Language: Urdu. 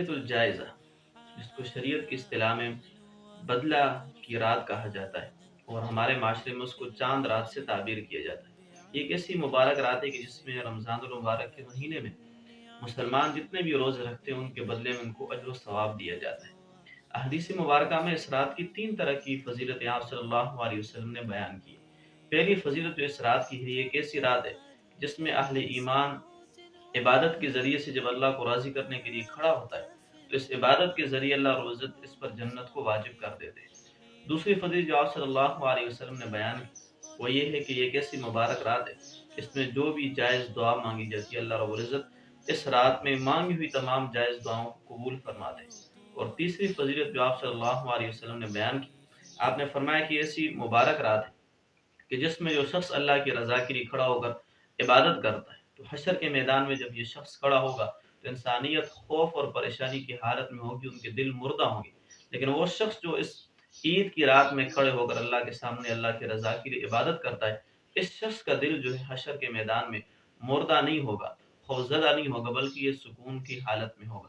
لیلۃ الجائزہ، جس کو شریعت کی اصطلاح میں بدلہ کی رات کہا جاتا ہے، اور ہمارے معاشرے میں اس کو چاند رات سے تعبیر کیا جاتا ہے۔ یہ ایک ایسی مبارک رات ہے کہ جس میں رمضان المبارک کے مہینے میں مسلمان جتنے بھی روزے رکھتے ہیں ان کے بدلے میں ان کو اجر و ثواب دیا جاتا ہے۔ احادیث مبارکہ میں اس رات کی 3 طرح کی فضیلت آپ صلی اللہ علیہ وسلم نے بیان کی ہے۔ پہلی فضیلت جو اس رات کی ہے، یہ ایک ایسی رات ہے جس میں اہل ایمان عبادت کے ذریعے سے جب اللہ کو راضی کرنے کے لیے کھڑا ہوتا ہے تو اس عبادت کے ذریعے اللہ رب العزت اس پر جنت کو واجب کر دیتے ہیں۔ دوسری فضیلت جو آپ صلی اللہ علیہ وسلم نے بیان کی وہ یہ ہے کہ یہ ایک ایسی مبارک رات ہے اس میں جو بھی جائز دعا مانگی جاتی ہے اللہ رب العزت اس رات میں مانگی ہوئی تمام جائز دعاؤں کو قبول فرماتے ہیں۔ اور تیسری فضیلت جو آپ صلی اللہ علیہ وسلم نے بیان کی، آپ نے فرمایا کہ ایسی مبارک رات ہے کہ جس میں جو شخص اللہ کی رضا کے لیے کھڑا ہو کر عبادت کرتا ہے تو حشر کے میدان میں جب یہ شخص کھڑا ہوگا تو انسانیت خوف اور پریشانی کی حالت میں ہوگی، ان کے دل مردہ ہوں گے، لیکن وہ شخص جو اس عید کی رات میں کھڑے ہو کر اللہ کے سامنے اللہ کی رضا کے لیے عبادت کرتا ہے، اس شخص کا دل جو ہے حشر کے میدان میں مردہ نہیں ہوگا، خوفزدہ نہیں ہوگا، بلکہ یہ سکون کی حالت میں ہوگا۔